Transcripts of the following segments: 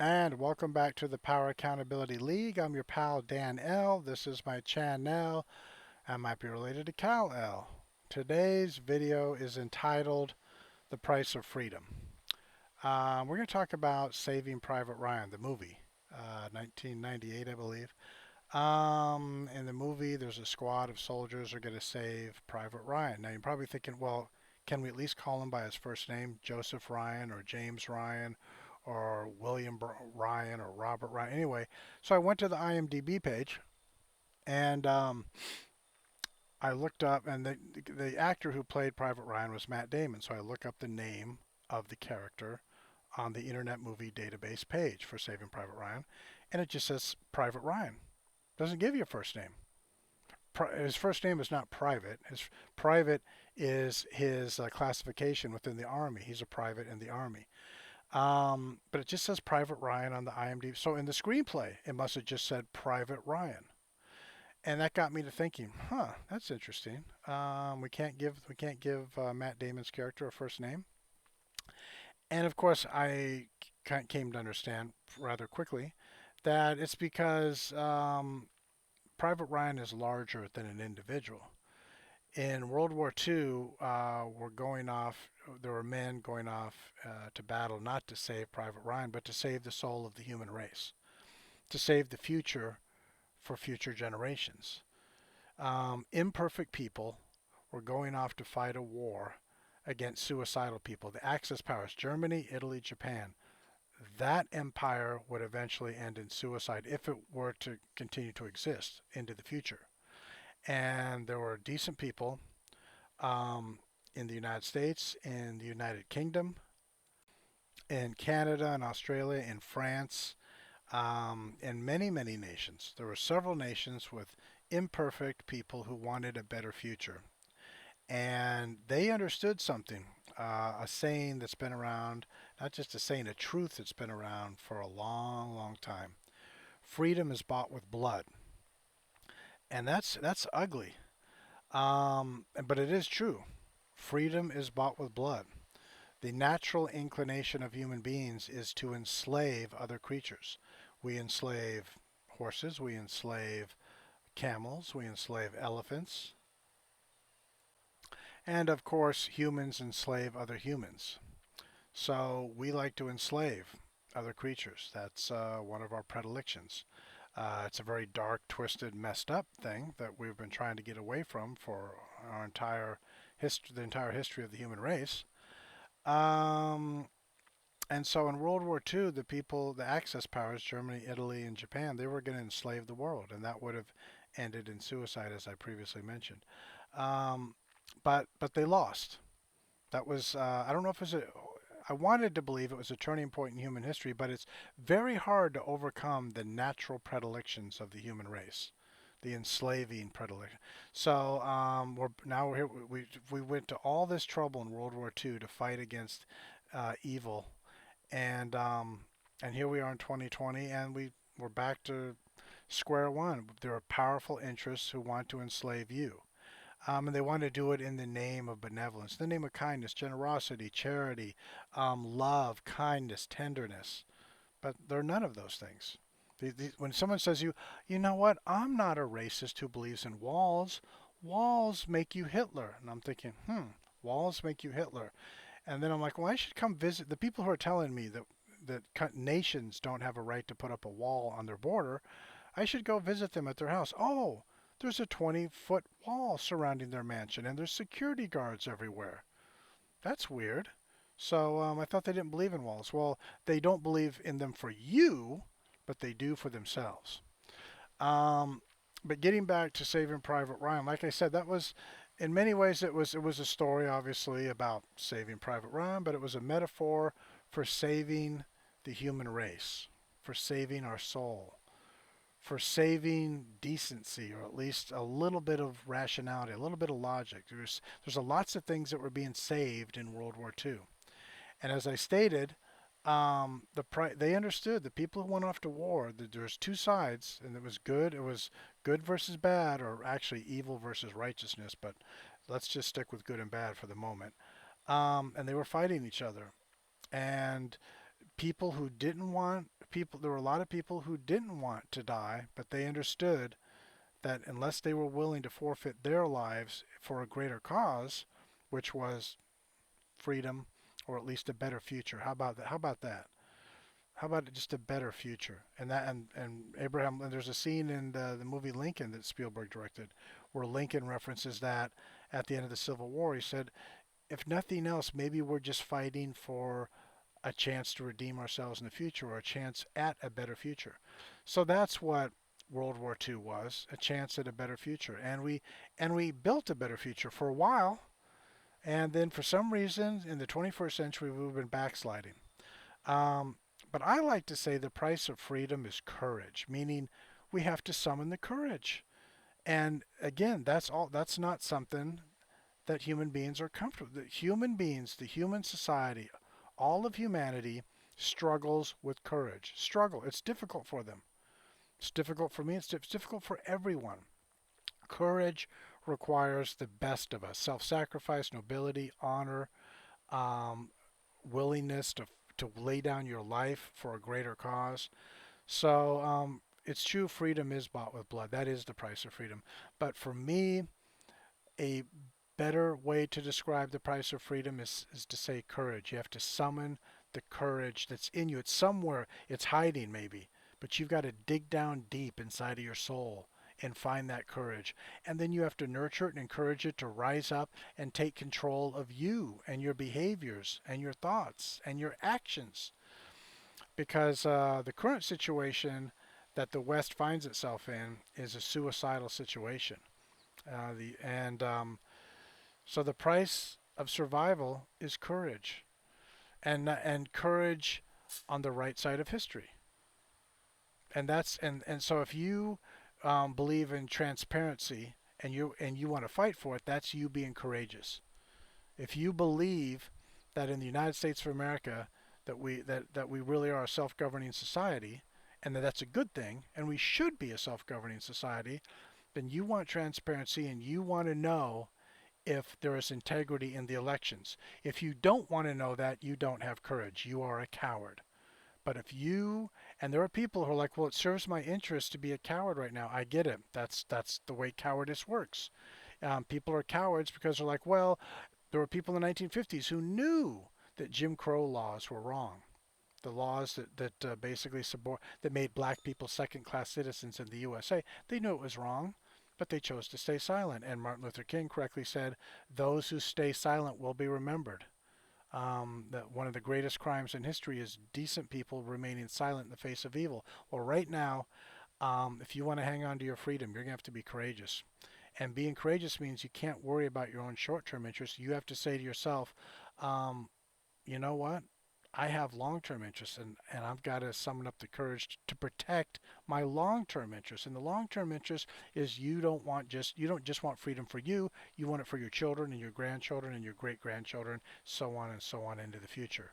And welcome back to the Power Accountability League. I'm your pal Dan L. This is my channel. I might be related to Cal L. Today's video is entitled The Price of Freedom. We're going to talk about Saving Private Ryan, the movie, 1998, I believe. In the movie, there's a squad of soldiers who are going to save Private Ryan. Now, you're probably thinking, well, can we at least call him by his first name, Joseph Ryan or James Ryan or William Ryan or Robert Ryan? Anyway, so I went to the IMDb page and I looked up, and the actor who played Private Ryan was Matt Damon. So I look up the name of the character on the Internet Movie Database page for Saving Private Ryan, and it just says Private Ryan. Doesn't give you a first name. His first name is not Private. His private is his classification within the Army. He's a private in the Army. But it just says Private Ryan on the IMDb. So in the screenplay, it must have just said Private Ryan, and that got me to thinking, that's interesting. We can't give Matt Damon's character a first name, and of course I came to understand rather quickly that it's because Private Ryan is larger than an individual. In World War II, there were men going off to battle not to save Private Ryan, but to save the soul of the human race, to save the future for future generations. Imperfect people were going off to fight a war against suicidal people. The Axis powers, Germany, Italy, Japan, that empire would eventually end in suicide if it were to continue to exist into the future. And there were decent people in the United States, in the United Kingdom, in Canada, and Australia, in France, in many, many nations. There were several nations with imperfect people who wanted a better future. And they understood something, a saying that's been around, not just a saying, a truth that's been around for a long, long time. Freedom is bought with blood. And that's ugly. But it is true. Freedom is bought with blood. The natural inclination of human beings is to enslave other creatures. We enslave horses, we enslave camels, we enslave elephants, and of course, humans enslave other humans. So we like to enslave other creatures. That's one of our predilections. It's a very dark, twisted, messed up thing that we've been trying to get away from for our entire history, the entire history of the human race. Um, and so in World War II, the people, the Axis powers, Germany, Italy, and Japan, they were going to enslave the world, and that would have ended in suicide, as I previously mentioned. Um, but they lost. That was I don't know if it was a. I wanted to believe it was a turning point in human history, but it's very hard to overcome the natural predilections of the human race, the enslaving predilection. So we're here. We went to all this trouble in World War II to fight against evil, and um, and here we are in 2020, and we're back to square one. There are powerful interests who want to enslave you. And they want to do it in the name of benevolence, in the name of kindness, generosity, charity, love, kindness, tenderness. But they're none of those things. When someone says you know what, I'm not a racist who believes in walls. Walls make you Hitler. And I'm thinking, walls make you Hitler. And then I'm like, well, I should come visit the people who are telling me that nations don't have a right to put up a wall on their border. I should go visit them at their house. Oh, there's a 20-foot wall surrounding their mansion, and there's security guards everywhere. That's weird. So I thought they didn't believe in walls. Well, they don't believe in them for you, but they do for themselves. Um, but getting back to Saving Private Ryan, like I said, that was in many ways it was a story, obviously, about saving Private Ryan, but it was a metaphor for saving the human race, for saving our soul, for saving decency, or at least a little bit of rationality, a little bit of logic. There's a lots of things that were being saved in World War II, and as I stated, they understood the people who went off to war. That there's two sides, and it was good. It was good versus bad, or actually evil versus righteousness. But let's just stick with good and bad for the moment. And they were fighting each other, and people who didn't want there were a lot of people who didn't want to die, but they understood that unless they were willing to forfeit their lives for a greater cause, which was freedom or at least a better future. How about that? How about that? How about just a better future? And Abraham, there's a scene in the movie Lincoln that Spielberg directed where Lincoln references that at the end of the Civil War. He said, if nothing else, maybe we're just fighting for a chance to redeem ourselves in the future or a chance at a better future. So that's what World War II was, a chance at a better future. And we built a better future for a while, and then for some reason in the 21st century we've been backsliding. Um, but I like to say the price of freedom is courage, meaning we have to summon the courage. And again, that's not something that human beings are comfortable. The human beings, the human society, all of humanity struggles with courage. Struggle. It's difficult for them. It's difficult for me. It's difficult for everyone. Courage requires the best of us: self-sacrifice, nobility, honor, um, willingness to lay down your life for a greater cause. So it's true, freedom is bought with blood. That is the price of freedom. But for me, a better way to describe the price of freedom is to say courage. You have to summon the courage that's in you. It's somewhere, it's hiding maybe, but you've got to dig down deep inside of your soul and find that courage. And then you have to nurture it and encourage it to rise up and take control of you and your behaviors and your thoughts and your actions. Because the current situation that the West finds itself in is a suicidal situation. So the price of survival is courage, and courage on the right side of history. And so if you believe in transparency and you want to fight for it, that's you being courageous. If you believe that in the United States of America that we really are a self-governing society, and that's a good thing, and we should be a self-governing society, then you want transparency and you want to know if there is integrity in the elections. If you don't want to know that, you don't have courage. You are a coward. But if you, and there are people who are like, well, it serves my interest to be a coward right now. I get it. That's the way cowardice works. People are cowards because they're like, well, there were people in the 1950s who knew that Jim Crow laws were wrong. The laws that basically that made black people second-class citizens in the USA. They knew it was wrong, but they chose to stay silent. And Martin Luther King correctly said, "Those who stay silent will be remembered." That one of the greatest crimes in history is decent people remaining silent in the face of evil. Well, right now, if you want to hang on to your freedom, you're going to have to be courageous. And being courageous means you can't worry about your own short-term interests. You have to say to yourself, um, you know what? I have long-term interests, and I've got to summon up the courage to protect my long-term interests. And the long-term interest is you don't just want freedom for you. You want it for your children and your grandchildren and your great-grandchildren, so on and so on into the future.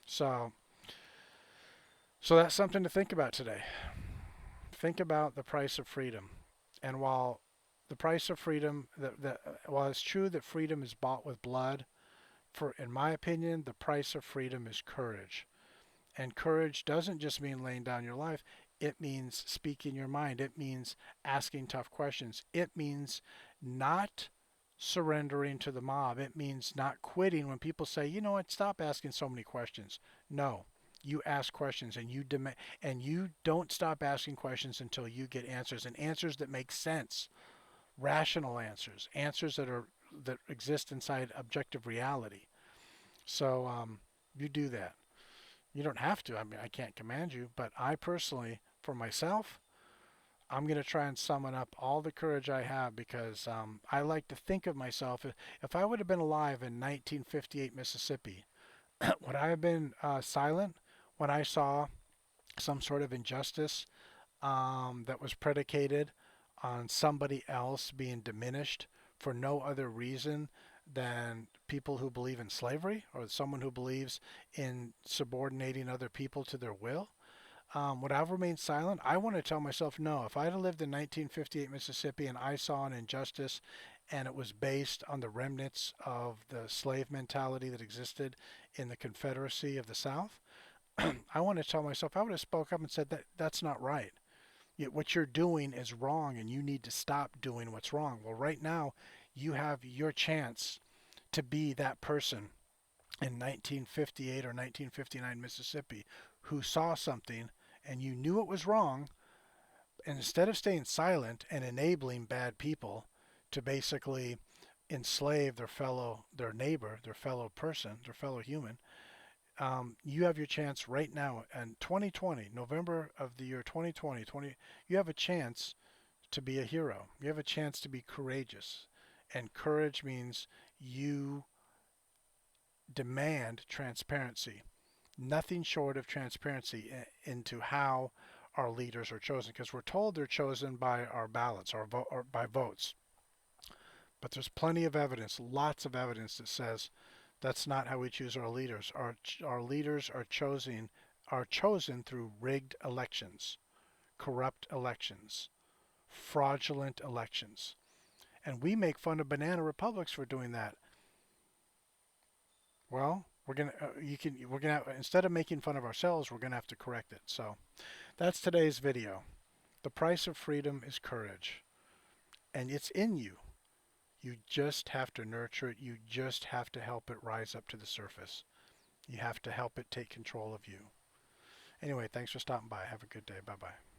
So, so that's something to think about today. Think about the price of freedom. And while the price of freedom, while it's true that freedom is bought with blood, in my opinion, the price of freedom is courage. And courage doesn't just mean laying down your life. It means speaking your mind. It means asking tough questions. It means not surrendering to the mob. It means not quitting when people say, you know what, stop asking so many questions. No, you ask questions and and you don't stop asking questions until you get answers, and answers that make sense, rational answers, answers that exist inside objective reality. So you do that. You don't have to. I mean, I can't command you, but I personally, for myself, I'm going to try and summon up all the courage I have because I like to think of myself. If I would have been alive in 1958 Mississippi, would I have been silent when I saw some sort of injustice that was predicated on somebody else being diminished for no other reason than people who believe in slavery or someone who believes in subordinating other people to their will? Would I have remained silent? I want to tell myself no. If I had lived in 1958 Mississippi and I saw an injustice and it was based on the remnants of the slave mentality that existed in the Confederacy of the South, I want to tell myself I would have spoke up and said that that's not right. What you're doing is wrong and you need to stop doing what's wrong. Well, right now, you have your chance to be that person in 1958 or 1959 Mississippi who saw something and you knew it was wrong, and instead of staying silent and enabling bad people to basically enslave their neighbor, their fellow person, their fellow human, you have your chance right now in 2020, November of the year 2020, you have a chance to be a hero. You have a chance to be courageous. And courage means you demand transparency. Nothing short of transparency into how our leaders are chosen, because we're told they're chosen by our ballots or by votes. But there's plenty of evidence, lots of evidence that says that's not how we choose our leaders. Our leaders are chosen through rigged elections, corrupt elections, fraudulent elections. And we make fun of banana republics for doing that. Well, we're gonna instead of making fun of ourselves, we're gonna have to correct it. So that's today's video. The price of freedom is courage, and it's in you. You just have to nurture it. You just have to help it rise up to the surface. You have to help it take control of you. Anyway, thanks for stopping by. Have a good day. Bye bye.